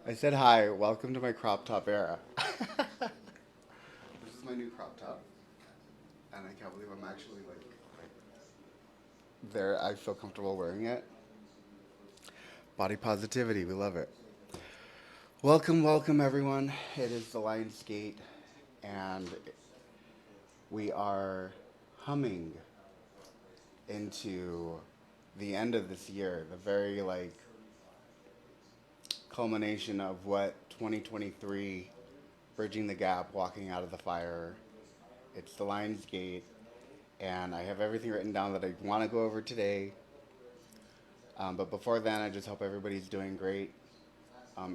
I said hi, welcome to my crop top era. This is my new crop top, and I can't believe I'm actually there. I feel comfortable wearing it. Body positivity, we love it. Welcome, welcome everyone. It is the Lionsgate, and we are humming into the end of this year, the very culmination of what 2023, bridging the gap, walking out of the fire. It's the Lionsgate, and I have everything written down that I want to go over today. But before then, I just hope everybody's doing great.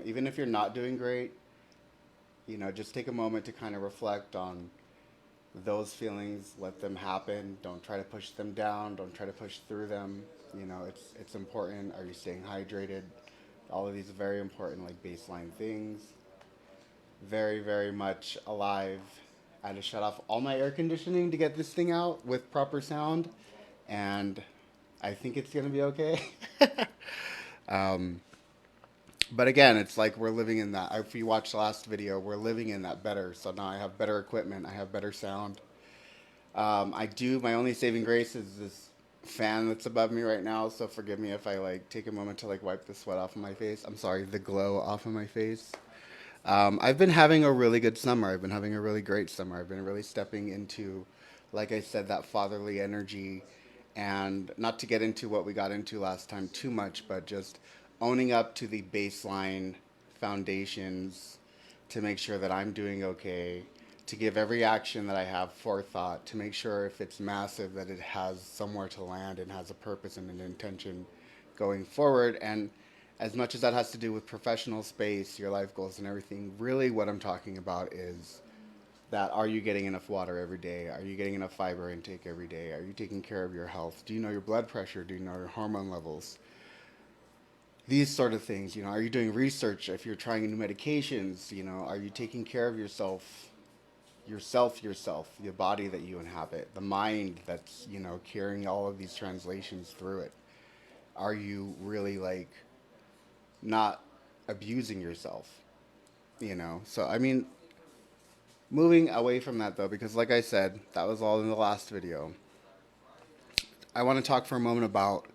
Even if you're not doing great, just take a moment to kind of reflect on those feelings. Let them happen. Don't try to push them down. Don't try to push through them. It's important. Are you staying hydrated? All of these very important baseline things. Very, very much alive. I had to shut off all my air conditioning to get this thing out with proper sound, and I think it's gonna be okay. um, but again, it's like we're living in that. If you watch the last video, we're living in that better. So now I have better equipment. I have better sound. I do. My only saving grace is this fan that's above me right now. So forgive me if I take a moment to wipe the sweat off of my face. I'm sorry, the glow off of my face. I've been having a really good summer. I've been having a really great summer. I've been really stepping into, like I said, that fatherly energy. And not to get into what we got into last time too much, but just owning up to the baseline foundations to make sure that I'm doing okay, to give every action that I have forethought, to make sure if it's massive that it has somewhere to land and has a purpose and an intention going forward. And as much as that has to do with professional space, your life goals, and everything, really what I'm talking about is that are you getting enough water every day? Are you getting enough fiber intake every day? Are you taking care of your health? Do you know your blood pressure? Do you know your hormone levels? These sort of things, are you doing research if you're trying new medications? Are you taking care of yourself, the body that you inhabit, the mind that's, carrying all of these translations through it? Are you really not abusing yourself? So I mean, moving away from that though, because like I said, that was all in the last video. I want to talk for a moment about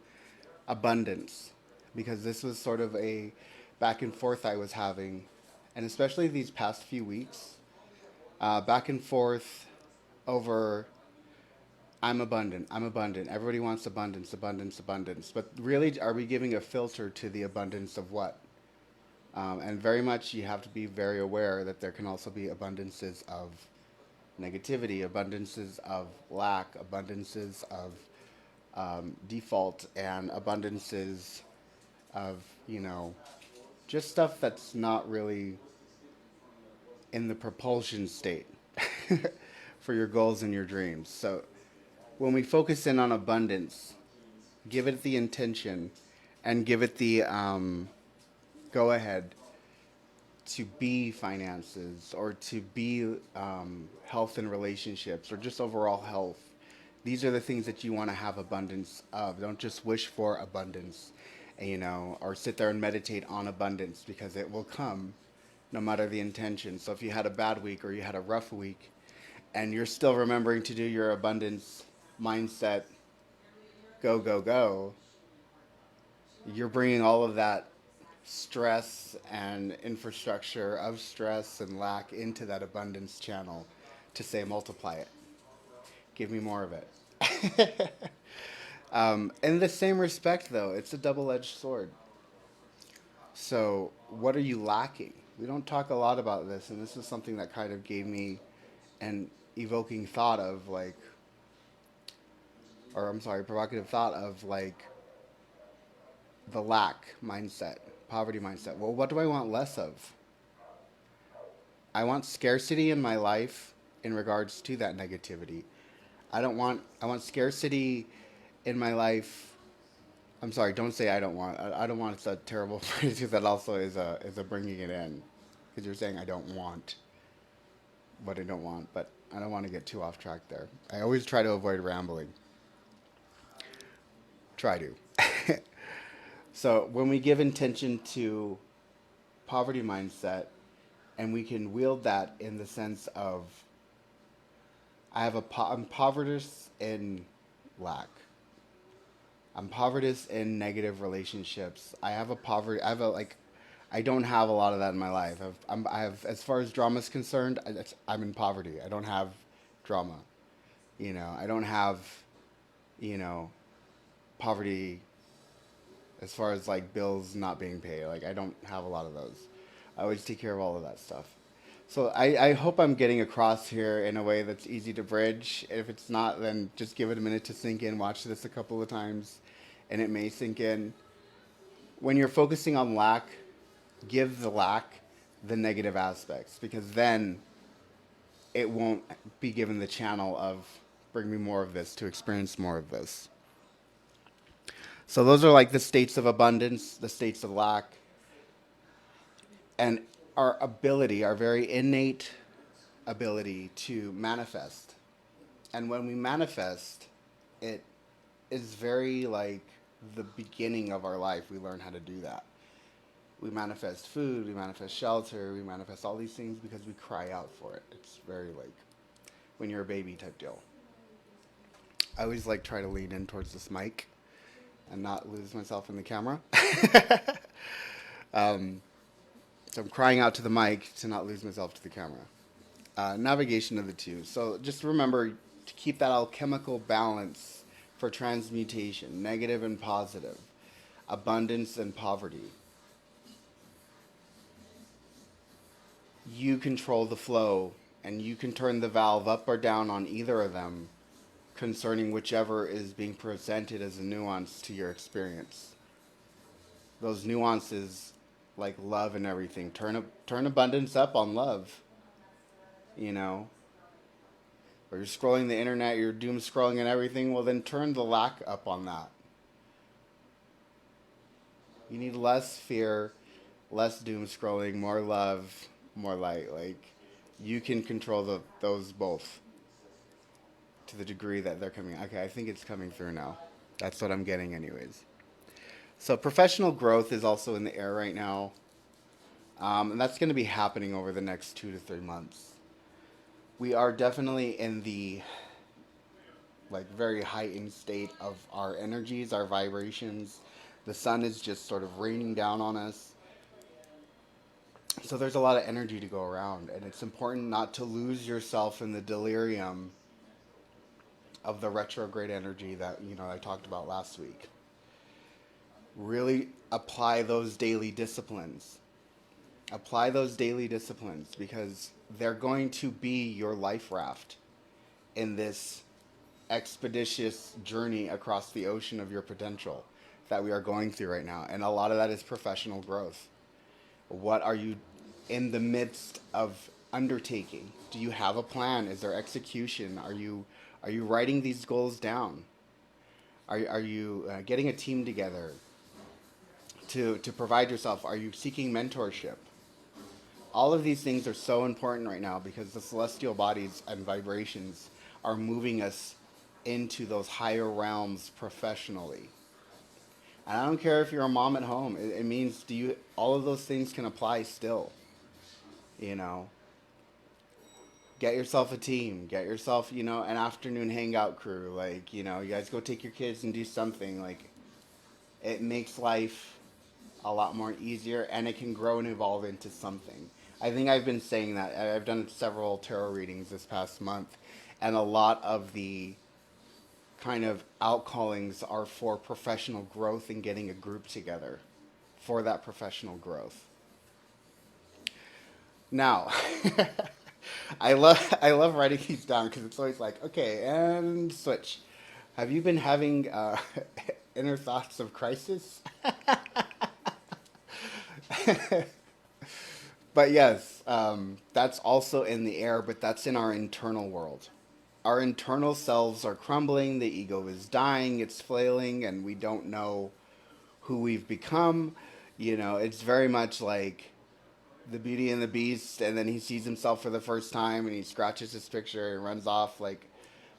abundance because this was sort of a back and forth I was having, and especially these past few weeks, back and forth over I'm abundant, I'm abundant. Everybody wants abundance, abundance, abundance. But really, are we giving a filter to the abundance of what? And very much you have to be very aware that there can also be abundances of negativity, abundances of lack, abundances of default, and abundances of, just stuff that's not really in the propulsion state for your goals and your dreams. So when we focus in on abundance, give it the intention and give it the go ahead to be finances or to be health and relationships or just overall health. These are the things that you want to have abundance of. Don't just wish for abundance, or sit there and meditate on abundance because it will come no matter the intention. So if you had a bad week or you had a rough week and you're still remembering to do your abundance mindset, go, go, go, you're bringing all of that stress and infrastructure of stress and lack into that abundance channel to say multiply it. Give me more of it. In the same respect, though, it's a double edged sword. So, what are you lacking? We don't talk a lot about this, and this is something that kind of gave me an evoking thought of or I'm sorry, provocative thought of the lack mindset, poverty mindset. Well, what do I want less of? I want scarcity in my life in regards to that negativity. I want scarcity in my life. I'm sorry, don't say I don't want. I don't want it's a terrible phrase because that also is a bringing it in because you're saying I don't want what I don't want, but I don't want to get too off track there. I always try to avoid rambling. Try to. So when we give intention to poverty mindset, and we can wield that in the sense of I'm poverty in lack. I'm poverty in negative relationships. I have a like I don't have a lot of that in my life. I have, as far as drama is concerned, I'm in poverty. I don't have drama. I don't have, you know, poverty as far as like bills not being paid. Like I don't have a lot of those. I always take care of all of that stuff. So I hope I'm getting across here in a way that's easy to bridge. If it's not, then just give it a minute to sink in. Watch this a couple of times, and it may sink in. When you're focusing on lack, give the lack the negative aspects, because then it won't be given the channel of bring me more of this to experience more of this. So those are like the states of abundance, the states of lack, and our ability, our very innate ability to manifest. And when we manifest, it is very like the beginning of our life. We learn how to do that. We manifest food, we manifest shelter, we manifest all these things because we cry out for it. It's very like when you're a baby type deal. I always like try to lean in towards this mic and not lose myself in the camera. um, so I'm crying out to the mic to not lose myself to the camera. Navigation of the two. So just remember to keep that alchemical balance for transmutation, negative and positive, abundance and poverty. You control the flow, and you can turn the valve up or down on either of them concerning whichever is being presented as a nuance to your experience. Those nuances, like love and everything, turn abundance up on love, you know. Or you're scrolling the internet, you're doom scrolling and everything, well then turn the lack up on that. You need less fear, less doom scrolling, more love, more light. Like you can control those both to the degree that they're coming. Okay, I think it's coming through now. That's what I'm getting, anyways. So professional growth is also in the air right now, and that's going to be happening over the next 2 to 3 months. We are definitely in the like very heightened state of our energies, our vibrations. The sun is just sort of raining down on us. So there's a lot of energy to go around, and it's important not to lose yourself in the delirium of the retrograde energy that I talked about last week. Really apply those daily disciplines. Apply those daily disciplines because they're going to be your life raft in this expeditious journey across the ocean of your potential that we are going through right now. And a lot of that is professional growth. What are you in the midst of undertaking? Do you have a plan? Is there execution? Are you writing these goals down? Are you getting a team together to provide yourself? Are you seeking mentorship? All of these things are so important right now because the celestial bodies and vibrations are moving us into those higher realms professionally. And I don't care if you're a mom at home. It means all of those things can apply still. You know, get yourself a team, get yourself, an afternoon hangout crew. Like, you guys go take your kids and do something. Like, it makes life a lot more easier and it can grow and evolve into something. I think I've been saying that. I've done several tarot readings this past month, and a lot of the kind of outcallings are for professional growth and getting a group together for that professional growth. Now, I love writing these down because it's always like, okay, and switch. Have you been having inner thoughts of crisis? But yes, that's also in the air, but that's in our internal world. Our internal selves are crumbling, the ego is dying, it's flailing, and we don't know who we've become. It's very much like the Beauty and the Beast, and then he sees himself for the first time, and he scratches his picture and runs off. Like,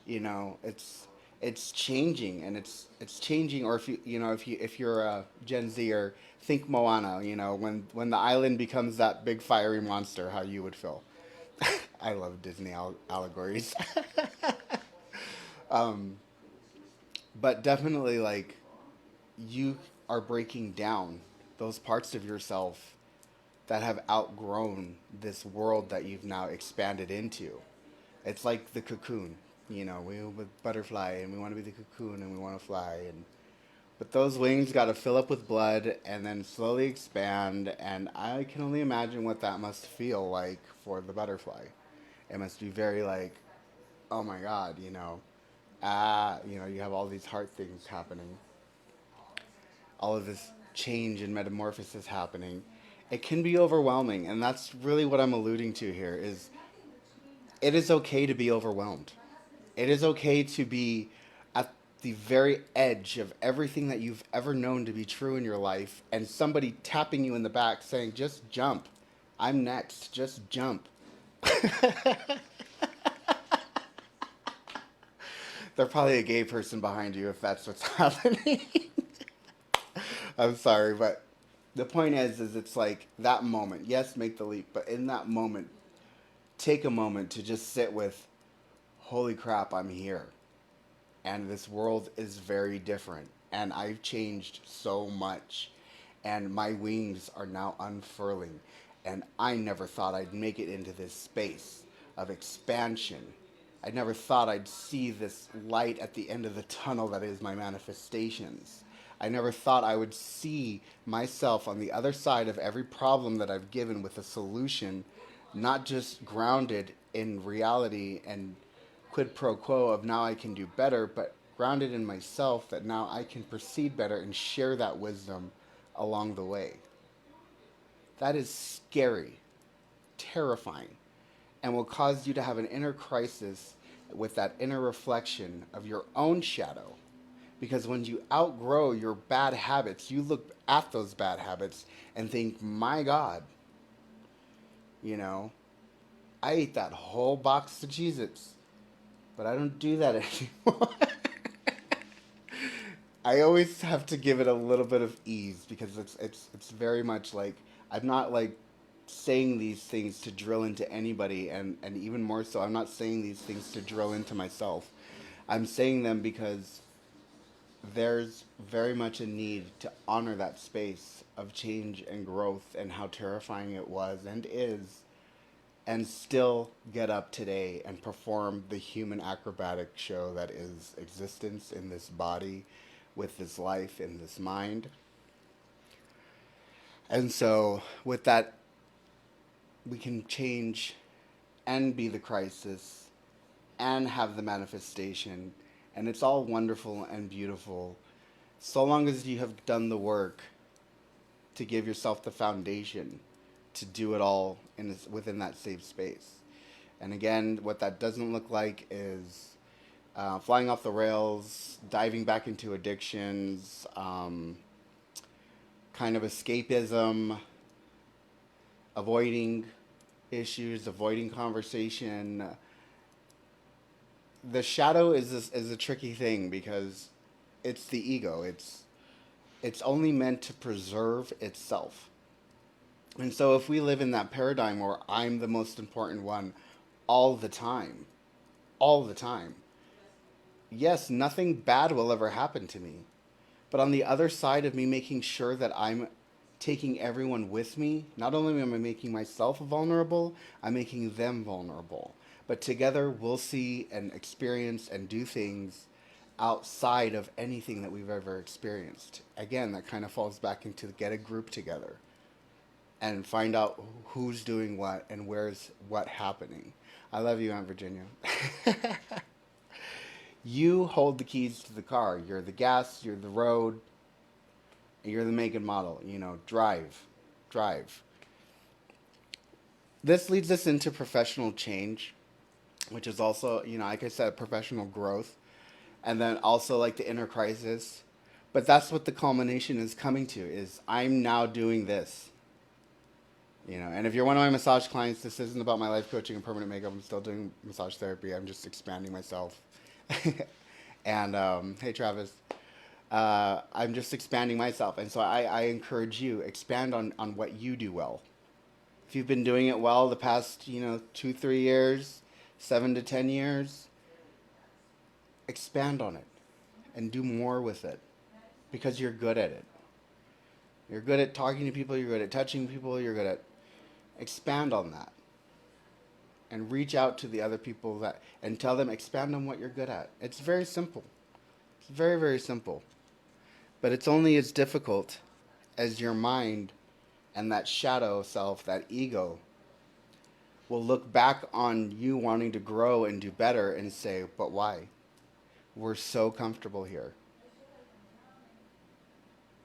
it's it's changing, and it's changing. Or if if you're a Gen Zer, think Moana. When the island becomes that big fiery monster, how you would feel. I love Disney allegories. um, but definitely, like, you are breaking down those parts of yourself that have outgrown this world that you've now expanded into. It's like the cocoon. We with butterfly, and we want to be the cocoon, and we want to fly, and but those wings got to fill up with blood and then slowly expand, and I can only imagine what that must feel like for the butterfly. It must be very like, oh my god, you have all these heart things happening, all of this change and metamorphosis happening. It can be overwhelming, and that's really what I'm alluding to here is it is okay to be overwhelmed. It is okay to be at the very edge of everything that you've ever known to be true in your life, and somebody tapping you in the back saying, just jump. I'm next. Just jump. They're probably a gay person behind you if that's what's happening. I'm sorry, but the point is it's like that moment. Yes, make the leap, but in that moment, take a moment to just sit with, holy crap, I'm here. And this world is very different. And I've changed so much. And my wings are now unfurling. And I never thought I'd make it into this space of expansion. I never thought I'd see this light at the end of the tunnel that is my manifestations. I never thought I would see myself on the other side of every problem that I've given with a solution, not just grounded in reality and quid pro quo of now I can do better, but grounded in myself that now I can proceed better and share that wisdom along the way. That is scary, terrifying, and will cause you to have an inner crisis with that inner reflection of your own shadow. Because when you outgrow your bad habits, you look at those bad habits and think, my God, you know, I ate that whole box of Cheez Its, but I don't do that anymore. I always have to give it a little bit of ease because it's very much like I'm not like saying these things to drill into anybody, and even more so I'm not saying these things to drill into myself. I'm saying them because there's very much a need to honor that space of change and growth and how terrifying it was and is, and still get up today and perform the human acrobatic show that is existence in this body with this life in this mind. And so, with that, we can change and be the crisis and have the manifestation. And it's all wonderful and beautiful so long as you have done the work to give yourself the foundation to do it all within that safe space. And again, what that doesn't look like is flying off the rails, diving back into addictions, kind of escapism, avoiding issues, avoiding conversation. The shadow is a tricky thing because it's the ego. It's only meant to preserve itself. And so if we live in that paradigm where I'm the most important one all the time, yes, nothing bad will ever happen to me. But on the other side of me making sure that I'm taking everyone with me, not only am I making myself vulnerable, I'm making them vulnerable. But together we'll see and experience and do things outside of anything that we've ever experienced. Again, that kind of falls back into get a group together and find out who's doing what and where's what happening. I love you, Aunt Virginia. You hold the keys to the car. You're the gas, you're the road, you're the make and model. Drive. Drive. This leads us into professional change, which is also, like I said, professional growth. And then also like the inner crisis. But that's what the culmination is coming to is I'm now doing this. And if you're one of my massage clients, this isn't about my life coaching and permanent makeup. I'm still doing massage therapy. I'm just expanding myself. And hey, Travis, I'm just expanding myself. And so I encourage you, expand on what you do well. If you've been doing it well the past, 2, 3 years, 7 to 10 years, expand on it and do more with it because you're good at it. You're good at talking to people, you're good at touching people, you're good at expand on that and reach out to the other people that and tell them expand on what you're good at. It's very simple. It's very, very simple. But it's only as difficult as your mind and that shadow self, that ego, will look back on you wanting to grow and do better and say, but why? We're so comfortable here.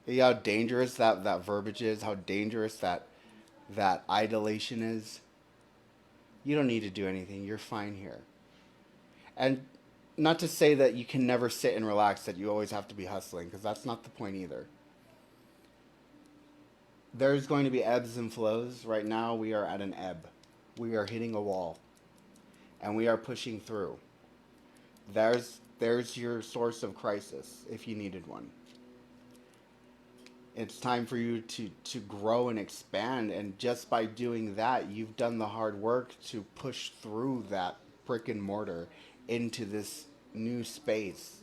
See how dangerous that verbiage is, how dangerous that idolation is. You don't need to do anything. You're fine here. And not to say that you can never sit and relax, that you always have to be hustling, because that's not the point either. There's going to be ebbs and flows. Right now, we are at an ebb. We are hitting a wall, and we are pushing through. There's your source of crisis if you needed one. It's time for you to grow and expand, and just by doing that, you've done the hard work to push through that brick and mortar into this new space,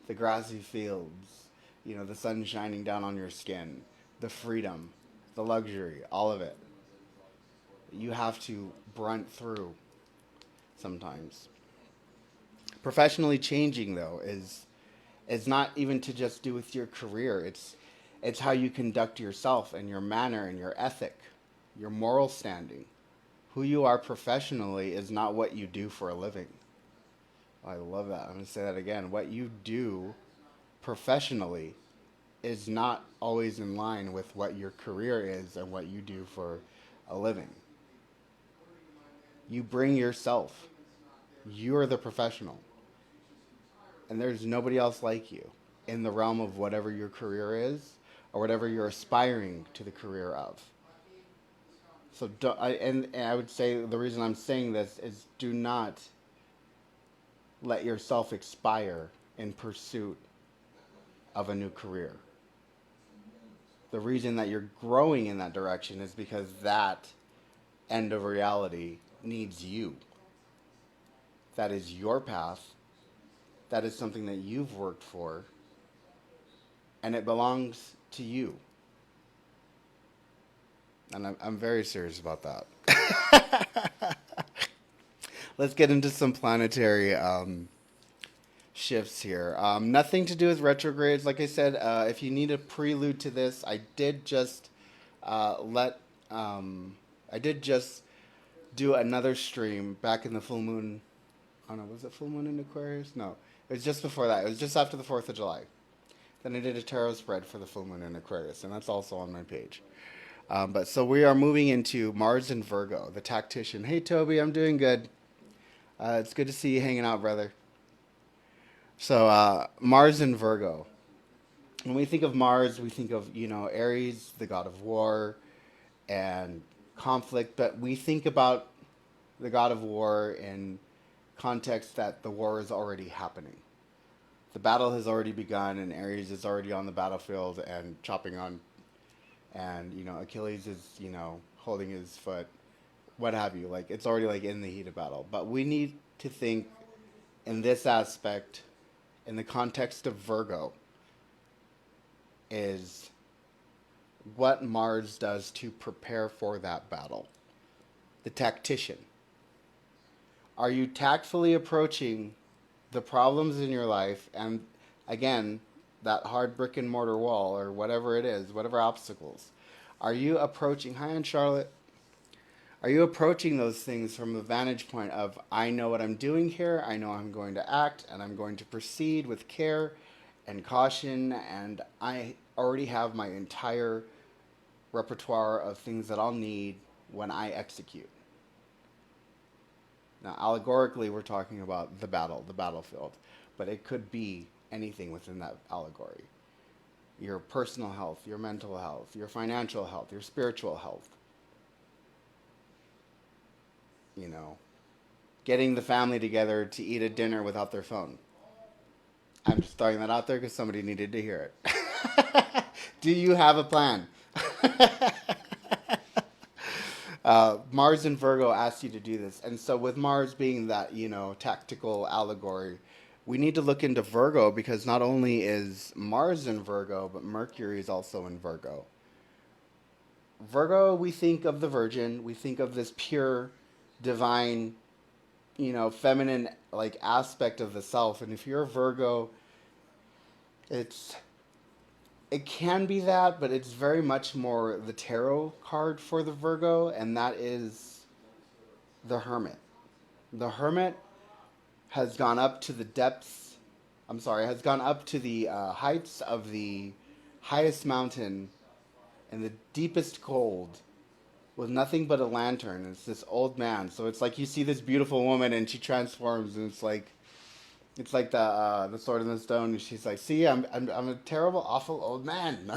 the grassy fields, the sun shining down on your skin, the freedom, the luxury, all of it. You have to brunt through sometimes. Professionally changing though is not even to just do with your career. It's how you conduct yourself and your manner and your ethic, your moral standing. Who you are professionally is not what you do for a living. I love that. I'm going to say that again. What you do professionally is not always in line with what your career is and what you do for a living. You bring yourself. You're the professional. And there's nobody else like you in the realm of whatever your career is or whatever you're aspiring to the career of. So, and I would say the reason I'm saying this is do not let yourself expire in pursuit of a new career. The reason that you're growing in that direction is because that end of reality needs you. That is your path. That is something that you've worked for. And it belongs to you. And I'm very serious about that. Let's get into some planetary shifts here. Nothing to do with retrogrades. Like I said, if you need a prelude to this, I did just let I did just do another stream back in the full moon. Oh no, was it full moon in Aquarius? No, it was just before that. It was just after the 4th of July. Then I did a tarot spread for the full moon in Aquarius, and that's also on my page. But so we are moving into Mars and Virgo, the tactician. Hey Toby, I'm doing good. It's good to see you hanging out, brother. So Mars and Virgo. When we think of Mars, we think of Aries, the god of war and conflict, but we think about the god of war in context that the war is already happening. The battle has already begun, and Aries is already on the battlefield and chopping on, and Achilles is holding his foot, what have you. Like it's already like in the heat of battle. But we need to think in this aspect, in the context of Virgo, is what Mars does to prepare for that battle. The tactician. Are you tactfully approaching the problems in your life and, again, that hard brick and mortar wall or whatever it is, whatever obstacles? Are you approaching, hi, Aunt Charlotte, are you approaching those things from the vantage point of, I know what I'm doing here, I know I'm going to act, and I'm going to proceed with care and caution, and I already have my entire repertoire of things that I'll need when I execute? Now, allegorically, we're talking about the battlefield, but it could be anything within that allegory. Your personal health, your mental health, your financial health, your spiritual health. Getting the family together to eat a dinner without their phone. I'm just throwing that out there because somebody needed to hear it. Do you have a plan? Mars and Virgo asked you to do this. And so, with Mars being that, tactical allegory, we need to look into Virgo because not only is Mars in Virgo, but Mercury is also in Virgo. Virgo, we think of the Virgin, we think of this pure, divine, feminine like aspect of the self. And if you're a Virgo, it's it can be that, but it's very much more the tarot card for the Virgo, and that is the Hermit. The Hermit has gone up to the depths. I'm sorry, has gone up to the heights of the highest mountain in the deepest cold with nothing but a lantern. It's this old man. So it's like you see this beautiful woman and she transforms, and it's like the sword in the stone. And she's like, "See, I'm a terrible, awful old man."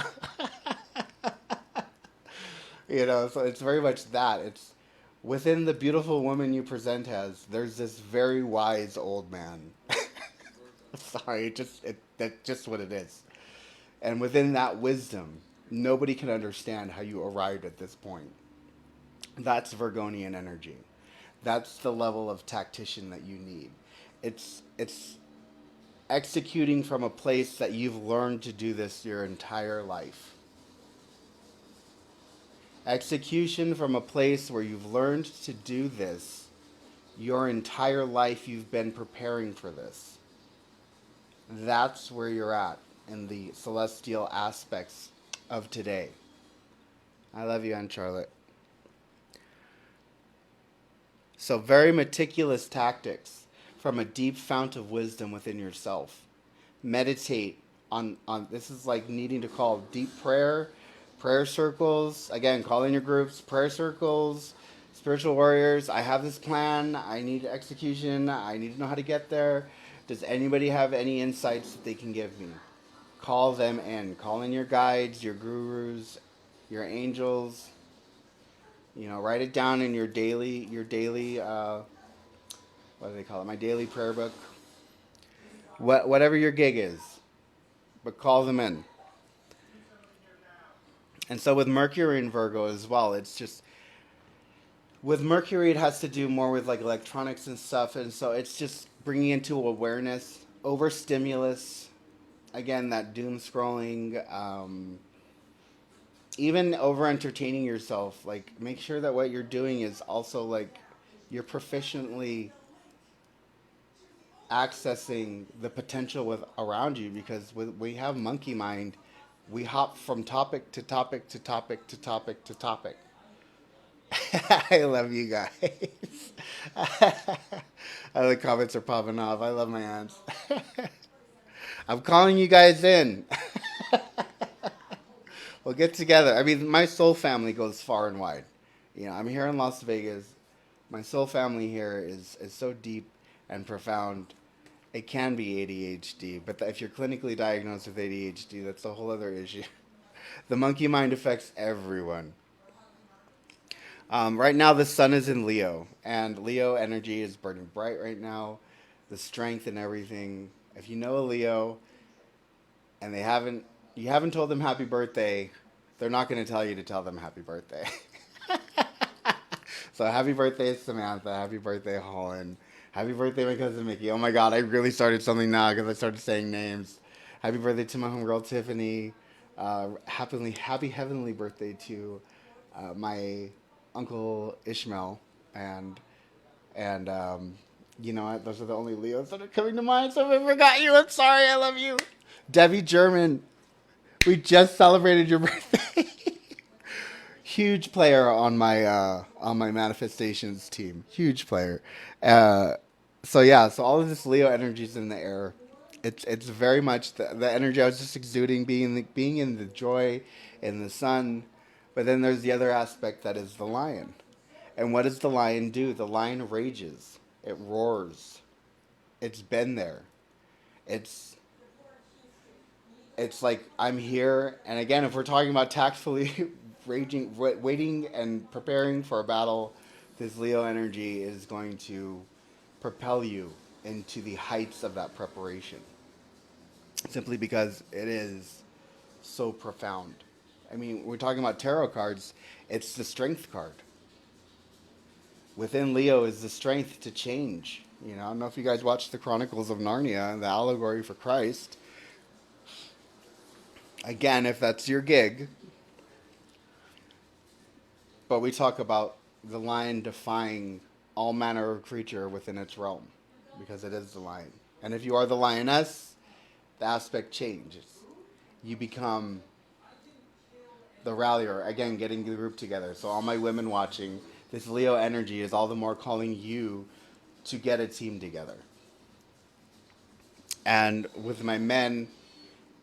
So it's very much that. It's within the beautiful woman you present as. There's this very wise old man. Sorry, that's just what it is. And within that wisdom, nobody can understand how you arrived at this point. That's Virgonian energy. That's the level of tactician that you need. It's executing from a place that you've learned to do this your entire life. Execution from a place where you've learned to do this your entire life, you've been preparing for this. That's where you're at in the celestial aspects of today. I love you, Aunt Charlotte. So, very meticulous tactics from a deep fount of wisdom within yourself. Meditate on this is like needing to call deep prayer circles. Again, call in your groups, prayer circles, spiritual warriors. I have this plan. I need execution. I need to know how to get there. Does anybody have any insights that they can give me? Call them in. Call in your guides, your gurus, your angels. Write it down in your daily, what do they call it? My daily prayer book. Whatever your gig is, but call them in. And so with Mercury in Virgo as well, it's just with Mercury, it has to do more with like electronics and stuff, and so it's just bringing into awareness, overstimulus, again that doom scrolling, even over entertaining yourself. Like make sure that what you're doing is also like you're proficiently accessing the potential with around you because we have monkey mind. We hop from topic to topic to topic to topic to topic. I love you guys. The comments are popping off. I love my aunts. I'm calling you guys in. We'll get together. I mean, my soul family goes far and wide. I'm here in Las Vegas. My soul family here is so deep and profound. It can be ADHD, but if you're clinically diagnosed with ADHD, that's a whole other issue. The monkey mind affects everyone. Right now, the sun is in Leo, and Leo energy is burning bright right now. The strength and everything. If you know a Leo, and you haven't told them happy birthday, they're not going to tell you to tell them happy birthday. So happy birthday, Samantha. Happy birthday, Holland. Happy birthday, my cousin Mickey. Oh my God, I really started something now because I started saying names. Happy birthday to my homegirl Tiffany. Happy heavenly birthday to my uncle Ishmael, and you know what? Those are the only Leos that are coming to mind. So if I forgot you, I'm sorry. I love you, Debbie German. We just celebrated your birthday. Huge player on my manifestations team. Huge player. Uh, so yeah, so all of this Leo energy is in the air. It's very much the energy I was just exuding, being in the joy, in the sun. But then there's the other aspect that is the lion. And what does the lion do? The lion rages. It roars. It's been there. It's it's like I'm here, and again, if we're talking about tactfully raging, waiting, and preparing for a battle, this Leo energy is going to propel you into the heights of that preparation. simply because it is so profound. I mean, we're talking about tarot cards, it's the strength card. Within Leo is the strength to change. You know, I don't know if you guys watched the Chronicles of Narnia, the allegory for Christ. Again, if that's your gig, but we talk about the lion defying all manner of creature within its realm because it is the lion. And if you are the lioness, the aspect changes. You become the rallier, again, getting the group together. So, all my women watching, this Leo energy is all the more calling you to get a team together. And with my men,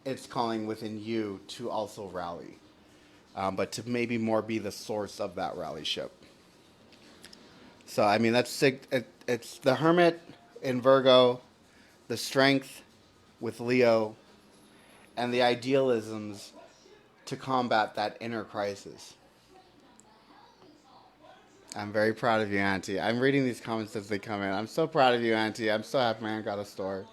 it's calling within you to also rally, but to maybe more be the source of that rally ship. So, I mean, it's the Hermit in Virgo, the strength with Leo, and the idealisms to combat that inner crisis. I'm very proud of you, Auntie. I'm reading these comments as they come in. I'm so proud of you, Auntie. I'm so happy man got a store.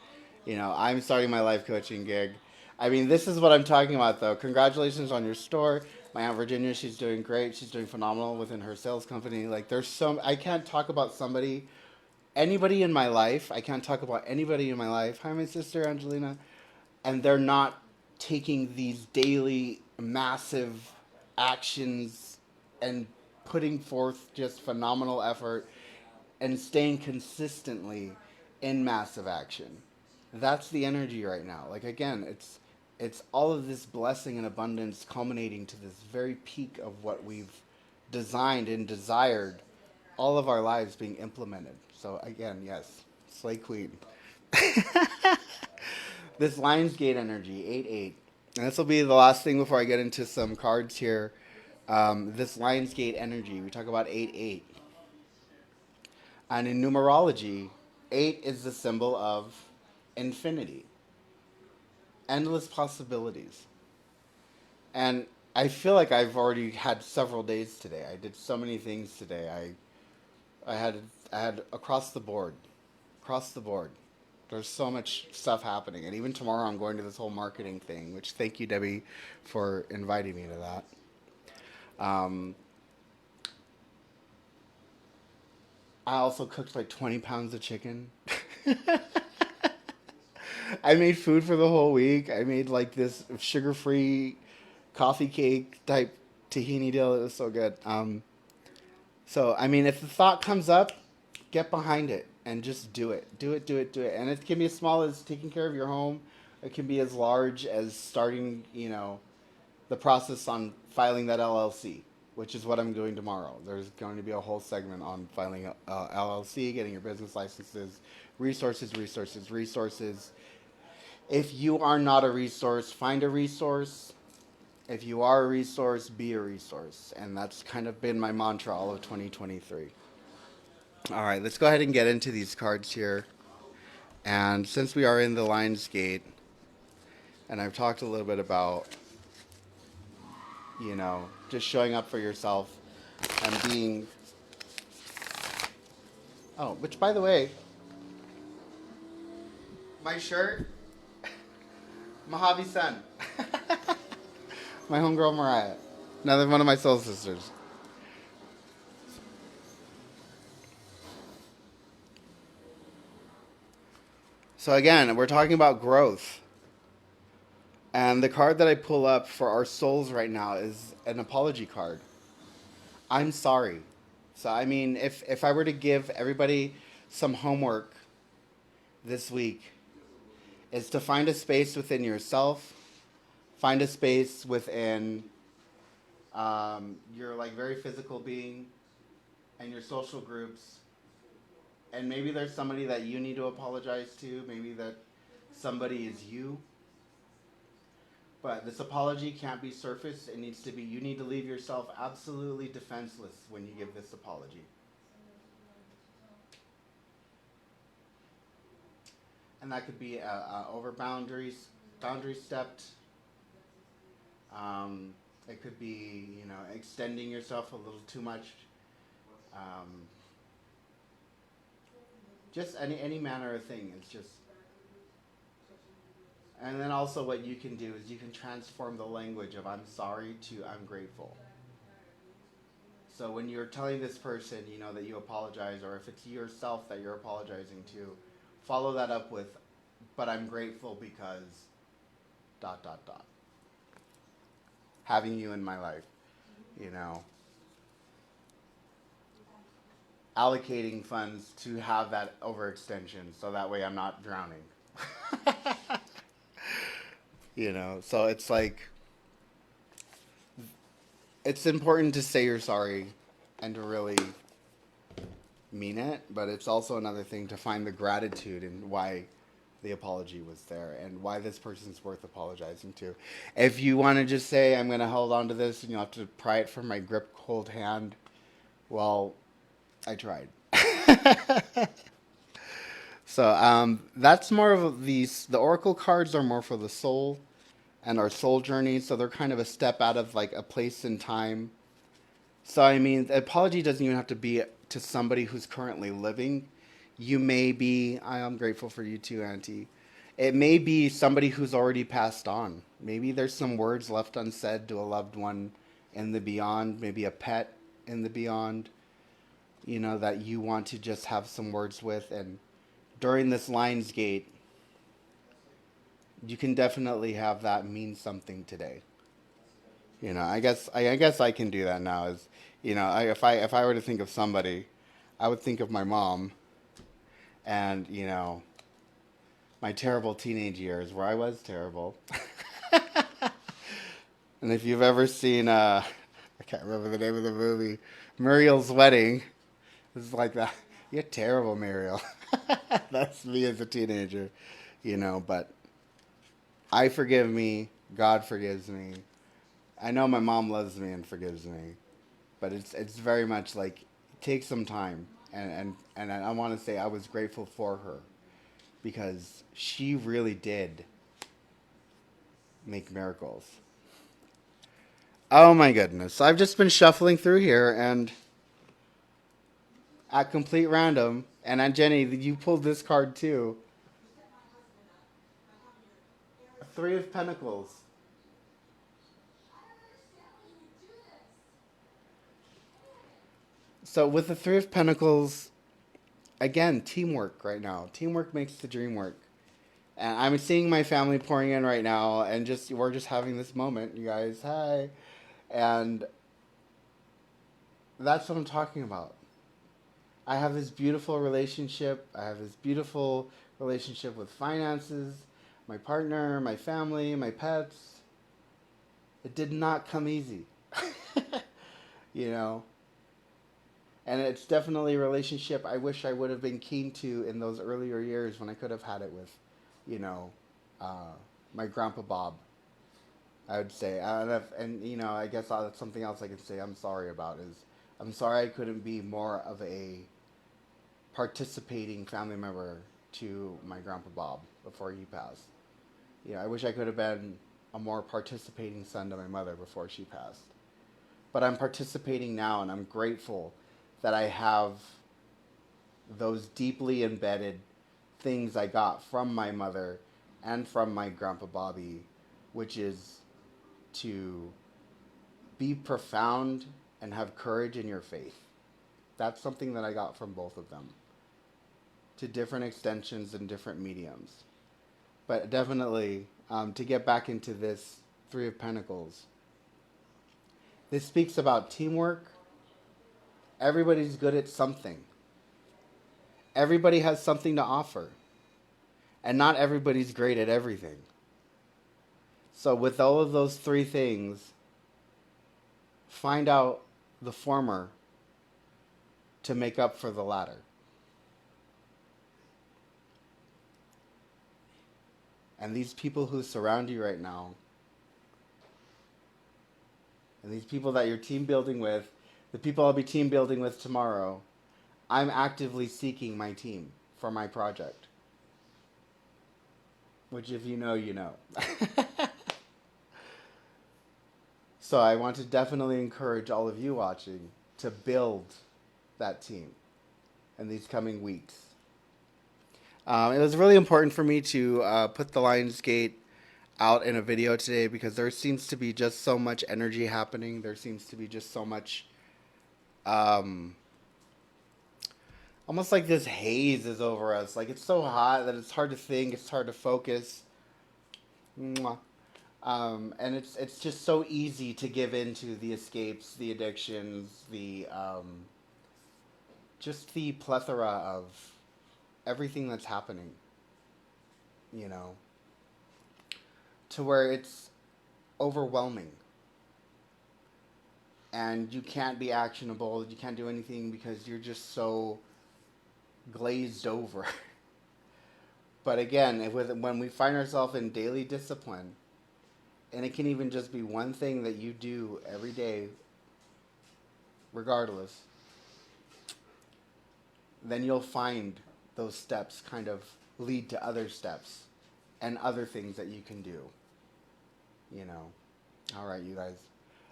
You know, I'm starting my life coaching gig. I mean, this is what I'm talking about, though. Congratulations on your store. My Aunt Virginia, she's doing great. She's doing phenomenal within her sales company. Like, there's some, I can't talk about somebody, anybody in my life. I can't talk about anybody in my life. Hi, my sister, Angelina. And they're not taking these daily massive actions and putting forth just phenomenal effort and staying consistently in massive action. That's the energy right now. Like again, it's all of this blessing and abundance culminating to this very peak of what we've designed and desired, all of our lives being implemented. So again, yes, Slay Queen. This Lionsgate energy, 8-8. And this will be the last thing before I get into some cards here. This Lionsgate energy, we talk about 8-8. And in numerology, 8 is the symbol of infinity, endless possibilities. And I feel like I've already had several days today. I did so many things today. I had I had across the board. There's so much stuff happening, and even tomorrow I'm going to this whole marketing thing. Which thank you, Debbie, for inviting me to that. I also cooked like 20 pounds of chicken. I made food for the whole week. I made like this sugar-free coffee cake type tahini deal. It was so good. So I mean, if the thought comes up, get behind it and just do it. Do it. Do it. Do it. And it can be as small as taking care of your home. It can be as large as starting, you know, the process on filing that LLC, which is what I'm doing tomorrow. There's going to be a whole segment on filing a LLC, getting your business licenses, resources, resources, resources. If you are not a resource, find a resource. If you are a resource, be a resource. And that's kind of been my mantra all of 2023. All right, let's go ahead and get into these cards here. And since we are in the Lionsgate, and I've talked a little bit about, you know, just showing up for yourself and being. Oh, which by the way, my shirt, Mojave Sun. My homegirl Mariah. Another one of my soul sisters. So again, we're talking about growth. And the card that I pull up for our souls right now is an apology card. I'm sorry. So I mean, if I were to give everybody some homework this week, is to find a space within yourself, find a space within your like very physical being and your social groups, and maybe there's somebody that you need to apologize to, maybe that somebody is you. But this apology can't be surface. It needs to be, you need to leave yourself absolutely defenseless when you give this apology. And that could be over boundary stepped. It could be, you know, extending yourself a little too much. Um, just any manner of thing. It's just And then also what you can do is you can transform the language of I'm sorry to I'm grateful. So when you're telling this person, that you apologize, or if it's yourself that you're apologizing to, follow that up with, but I'm grateful because dot dot dot. Having you in my life, you know, allocating funds to have that overextension so that way I'm not drowning. So it's like it's important to say you're sorry and to really mean it, but it's also another thing to find the gratitude in why the apology was there and why this person's worth apologizing to. If you want to just say, I'm going to hold on to this and you'll have to pry it from my grip cold hand, well, I tried. So that's more of the oracle cards are more for the soul and our soul journey. So they're kind of a step out of like a place in time. So I mean, the apology doesn't even have to be to somebody who's currently living. You may be. I am grateful for you too, Auntie. It may be somebody who's already passed on. Maybe there's some words left unsaid to a loved one in the beyond. Maybe a pet in the beyond. That you want to just have some words with. And during this Lions Gate, you can definitely have that mean something today. I guess I can do that now. Is if I were to think of somebody, I would think of my mom, and my terrible teenage years where I was terrible. And if you've ever seen, I can't remember the name of the movie, Muriel's Wedding, it's like that. You're terrible, Muriel. That's me as a teenager, But I forgive me. God forgives me. I know my mom loves me and forgives me, but it's very much like take some time, and I want to say I was grateful for her because she really did make miracles. Oh my goodness! I've just been shuffling through here and at complete random, and Jenny, you pulled this card too. Three of Pentacles. So with the Three of Pentacles, again, teamwork right now. Teamwork makes the dream work. And I'm seeing my family pouring in right now, and just we're just having this moment, you guys. Hi, and that's what I'm talking about. I have this beautiful relationship. I have this beautiful relationship with finances, my partner, my family, my pets. It did not come easy, you know. And it's definitely a relationship I wish I would have been keen to in those earlier years when I could have had it with, you know, uh, my grandpa Bob. I would say, and I guess that's something else I can say. I'm sorry about is I'm sorry I couldn't be more of a participating family member to my grandpa Bob before he passed. I wish I could have been a more participating son to my mother before she passed. But I'm participating now, and I'm grateful that I have those deeply embedded things I got from my mother and from my grandpa Bobby, which is to be profound and have courage in your faith. That's something that I got from both of them to different extensions and different mediums. But definitely, to get back into this Three of Pentacles, this speaks about teamwork. Everybody's good at something. Everybody has something to offer. And not everybody's great at everything. So, with all of those three things, find out the former to make up for the latter. And these people who surround you right now, and these people that you're team building with, the people I'll be team building with tomorrow, I'm actively seeking my team for my project. Which, if you know, you know. So I want to definitely encourage all of you watching to build that team in these coming weeks. It was really important for me to put the Lionsgate out in a video today because there seems to be just so much energy happening. There seems to be just so much, um, almost like this haze is over us. Like it's so hot that it's hard to think, it's hard to focus. Mwah. And it's just so easy to give into the escapes, the addictions, the just the plethora of everything that's happening. You know, to where it's overwhelming and you can't be actionable. You can't do anything because you're just so glazed over. But again, when we find ourselves in daily discipline, and it can even just be one thing that you do every day, regardless, then you'll find those steps kind of lead to other steps and other things that you can do. You know. All right, you guys.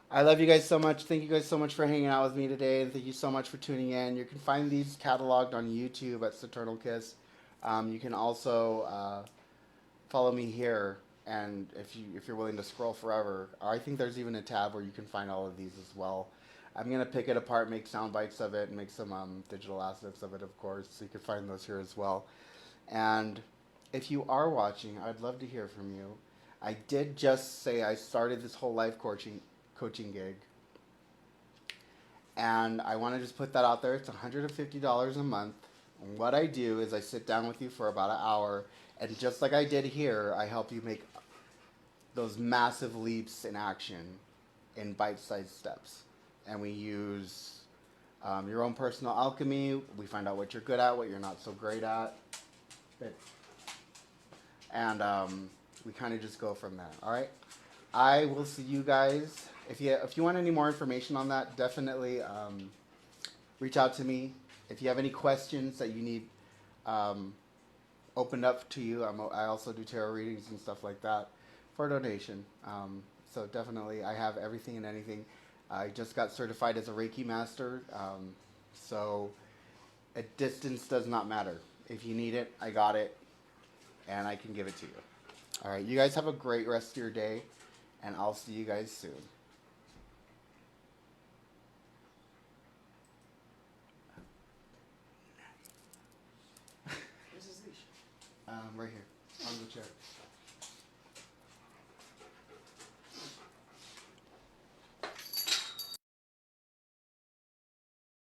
I love you guys so much. Thank you guys so much for hanging out with me today, and thank you so much for tuning in. You can find these cataloged on YouTube at Saturnal Kiss. You can also follow me here, and if you're willing to scroll forever, I think there's even a tab where you can find all of these as well. I'm gonna pick it apart, make sound bites of it, and make some digital assets of it, of course. So you can find those here as well. And if you are watching, I'd love to hear from you. I did just say I started this whole life coaching gig, and I want to just put that out there. It's $150 a month. And what I do is I sit down with you for about an hour, and just like I did here, I help you make those massive leaps in action in bite-sized steps. And we use your own personal alchemy. We find out what you're good at, what you're not so great at, and we kind of just go from there. All right. I will see you guys. If you want any more information on that, definitely reach out to me. If you have any questions that you need um, opened up to you, I also do tarot readings and stuff like that for a donation. So definitely, I have everything and anything. I just got certified as a Reiki master, so a distance does not matter. If you need it, I got it, and I can give it to you. All right, you guys have a great rest of your day, and I'll see you guys soon.